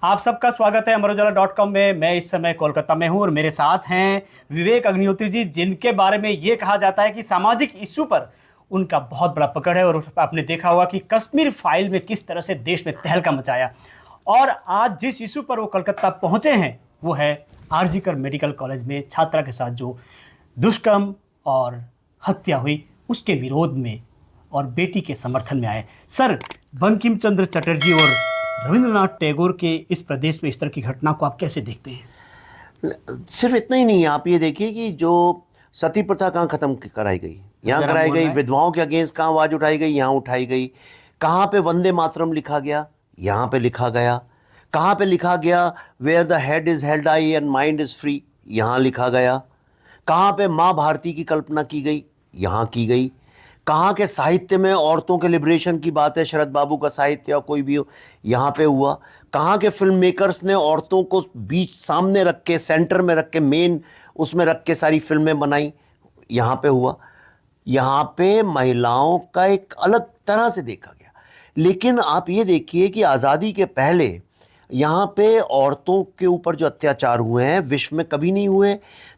आप सबका स्वागत है अमरोजाला.com में। मैं इस समय कोलकाता में हूं और मेरे साथ हैं विवेक अग्निहोत्री जी, जिनके बारे में ये कहा जाता है कि सामाजिक इश्यू पर उनका बहुत बड़ा पकड़ है। और आपने देखा होगा कि कश्मीर फाइल में किस तरह से देश में तहलका मचाया। और आज जिस इशू पर वो कलकत्ता पहुंचे हैं वो है आरजीकर मेडिकल कॉलेज में छात्रा के साथ जो दुष्कर्म और हत्या हुई उसके विरोध में और बेटी के समर्थन में आए। सर, बंकिम चंद्र चटर्जी और रविंद्रनाथ टैगोर के इस प्रदेश में इस तरह की घटना को आप कैसे देखते हैं? सिर्फ इतना ही नहीं, आप ये देखिए कि जो सती प्रथा कहाँ खत्म कराई गई, यहाँ कराई गई। विधवाओं के अगेंस्ट कहाँ आवाज उठाई गई, यहाँ उठाई गई। कहाँ पे वंदे मातरम लिखा गया, यहाँ पे लिखा गया। कहाँ पे लिखा गया where the head is held high and mind is free, यहाँ लिखा गया। कहाँ पे माँ भारती की कल्पना की गई, यहाँ की गई। कहाँ के साहित्य में औरतों के लिबरेशन की बात है, शरद बाबू का साहित्य या कोई भी हो, यहाँ पे हुआ। कहाँ के फिल्म मेकर्स ने औरतों को बीच सामने रख के, सेंटर में रख के, मेन उसमें रख के सारी फिल्में बनाई, यहाँ पे हुआ। यहाँ पे महिलाओं का एक अलग तरह से देखा गया। लेकिन आप ये देखिए कि आज़ादी के पहले यहाँ पे औरतों के ऊपर जो अत्याचार हुए हैं विश्व में कभी नहीं हुए।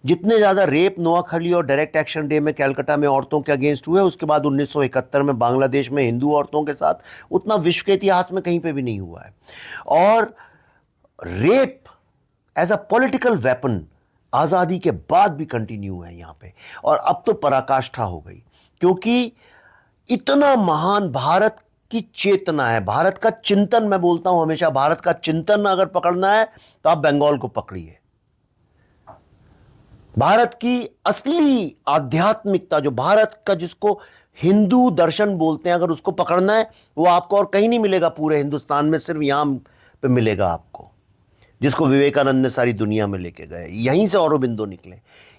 जितने ज़्यादा रेप नोआखली और डायरेक्ट एक्शन डे में कलकत्ता में औरतों के अगेंस्ट हुए, उसके बाद 1971 में बांग्लादेश में हिंदू औरतों के साथ, उतना विश्व के इतिहास में कहीं पे भी नहीं हुआ है। और rape as a political weapon आज़ादी के बाद भी कंटिन्यू है यहाँ पे, और अब तो पराकाष्ठा हो गई। क्योंकि इतना महान भारत की चेतना है, भारत का चिंतन। मैं बोलता हूं हमेशा, भारत का चिंतन अगर पकड़ना है तो आप बंगाल को पकड़िए। भारत की असली आध्यात्मिकता, जो भारत का, जिसको हिंदू दर्शन बोलते हैं, अगर उसको पकड़ना है वो आपको और कहीं नहीं मिलेगा पूरे हिंदुस्तान में, सिर्फ यहां पे मिलेगा आपको, जिसको विवेकानंद ने सारी दुनिया में लेके गए। यहीं से औरोबिंदो निकले।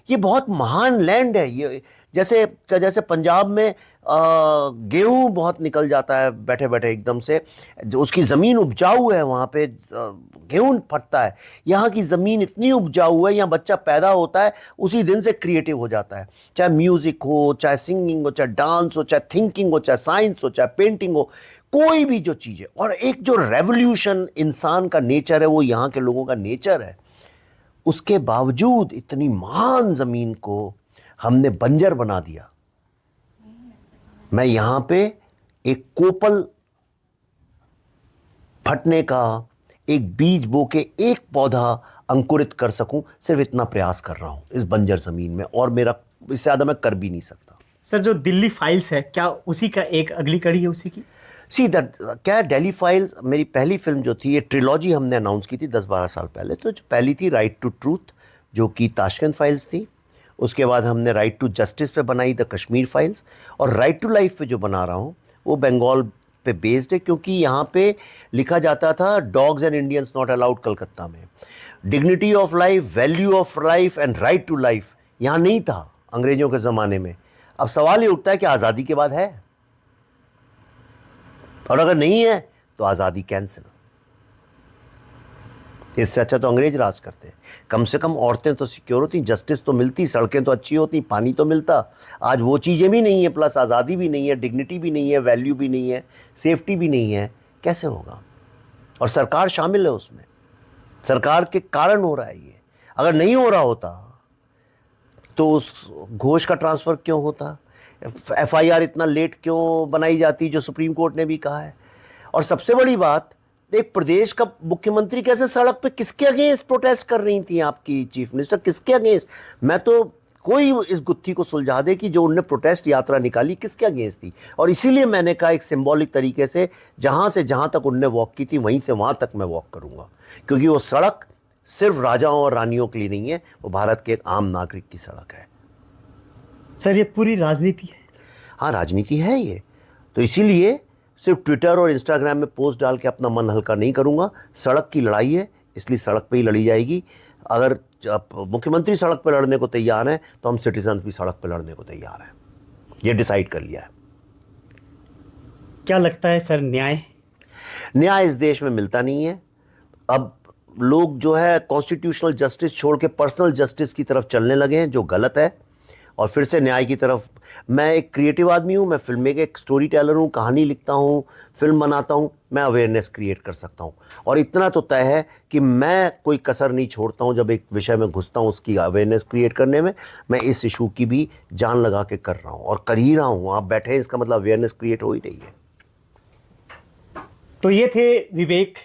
ये बहुत महान लैंड है। ये जैसे जैसे पंजाब में गेहूं बहुत निकल जाता है बैठे बैठे एकदम से, जो उसकी ज़मीन उपजाऊ है, वहाँ पे गेहूं फटता है। यहाँ की ज़मीन इतनी उपजाऊ है, यहाँ बच्चा पैदा होता है उसी दिन से क्रिएटिव हो जाता है। चाहे म्यूज़िक हो, चाहे सिंगिंग हो, चाहे डांस हो, चाहे थिंकिंग हो, चाहे साइंस हो, चाहे पेंटिंग हो, कोई भी जो चीज़ है। और एक जो रेवोल्यूशन इंसान का नेचर है, वो यहाँ के लोगों का नेचर है। उसके बावजूद इतनी महान ज़मीन को हमने बंजर बना दिया। मैं यहां पे एक कोपल फटने का, एक बीज बो के एक पौधा अंकुरित कर सकूं, सिर्फ इतना प्रयास कर रहा हूं इस बंजर जमीन में, और मेरा इससे ज्यादा मैं कर भी नहीं सकता। सर, जो दिल्ली फाइल्स है, क्या उसी का एक अगली कड़ी है उसी की? सी दैट, क्या दिल्ली फाइल्स मेरी पहली फिल्म जो थी, ये ट्रिलॉजी हमने अनाउंस की थी 10-12 साल पहले। तो जो पहली थी राइट टू ट्रूथ, जो कि ताशकंद फाइल्स थी। उसके बाद हमने राइट टू जस्टिस पे बनाई द कश्मीर फाइल्स, और राइट टू लाइफ पे जो बना रहा हूँ वो बंगाल पे बेस्ड है। क्योंकि यहाँ पे लिखा जाता था dogs and Indians not allowed Calcutta में। Dignity of life, value of life and right to life यहाँ नहीं था अंग्रेजों के ज़माने में। अब सवाल ये उठता है कि आज़ादी के बाद है, और अगर नहीं है तो आज़ादी कैंसिल। इससे अच्छा तो अंग्रेज राज करते। कम से कम औरतें तो सिक्योर होती, जस्टिस तो मिलती, सड़कें तो अच्छी होती, पानी तो मिलता। आज वो चीज़ें भी नहीं है, प्लस आज़ादी भी नहीं है, डिग्निटी भी नहीं है, वैल्यू भी नहीं है, सेफ्टी भी नहीं है। कैसे होगा? और सरकार शामिल है उसमें, सरकार के कारण हो रहा है ये। अगर नहीं हो रहा होता तो उस घोष का ट्रांसफ़र क्यों होता? FIR इतना लेट क्यों बनाई जाती, जो सुप्रीम कोर्ट ने भी कहा है? और सबसे बड़ी बात, एक प्रदेश का मुख्यमंत्री कैसे सड़क पे, किसके अगेंस्ट प्रोटेस्ट कर रही थी आपकी चीफ मिनिस्टर, किसके अगेंस्ट? मैं तो कोई इस गुत्थी को सुलझा दे कि जो उनने प्रोटेस्ट यात्रा निकाली किसके अगेंस्ट थी। और इसीलिए मैंने कहा एक सिंबॉलिक तरीके से जहां तक उनने वॉक की थी वहीं से वहां तक मैं वॉक करूंगा। क्योंकि वो सड़क सिर्फ राजाओं और रानियों के लिए नहीं है, वो भारत के एक आम नागरिक की सड़क है। सर, ये पूरी राजनीति है। हाँ, राजनीति है ये। तो इसीलिए सिर्फ ट्विटर और इंस्टाग्राम में पोस्ट डाल के अपना मन हल्का नहीं करूंगा। सड़क की लड़ाई है, इसलिए सड़क पे ही लड़ी जाएगी। अगर मुख्यमंत्री सड़क पे लड़ने को तैयार हैं तो हम सिटीजन भी सड़क पे लड़ने को तैयार हैं। ये डिसाइड कर लिया है। क्या लगता है सर, न्याय इस देश में मिलता नहीं है। अब लोग जो है कॉन्स्टिट्यूशनल जस्टिस छोड़ के पर्सनल जस्टिस की तरफ चलने लगे हैं, जो गलत है। और फिर से न्याय की तरफ। मैं एक क्रिएटिव आदमी हूँ, मैं फिल्म में एक स्टोरी टेलर हूँ, कहानी लिखता हूँ, फिल्म बनाता हूँ, मैं अवेयरनेस क्रिएट कर सकता हूँ। और इतना तो तय है कि मैं कोई कसर नहीं छोड़ता हूँ जब एक विषय में घुसता हूँ उसकी अवेयरनेस क्रिएट करने में। मैं इस इशू की भी जान लगा के कर रहा हूँ और कर ही रहा हूँ। आप बैठे हैं, इसका मतलब अवेयरनेस क्रिएट हो ही रही है। तो ये थे विवेक,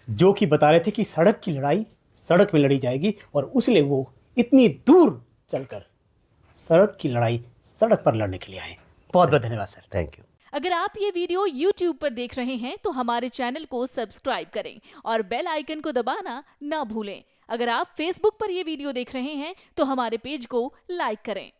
जो कि बता रहे थे कि सड़क की लड़ाई सड़क में लड़ी जाएगी, और उसलिए वो इतनी दूर चलकर सड़क की लड़ाई सड़क पर लड़ने के लिए आए। बहुत बहुत धन्यवाद सर। Thank you. अगर आप ये वीडियो YouTube पर देख रहे हैं तो हमारे चैनल को सब्सक्राइब करें और बेल आइकन को दबाना ना भूलें। अगर आप Facebook पर ये वीडियो देख रहे हैं तो हमारे पेज को लाइक करें।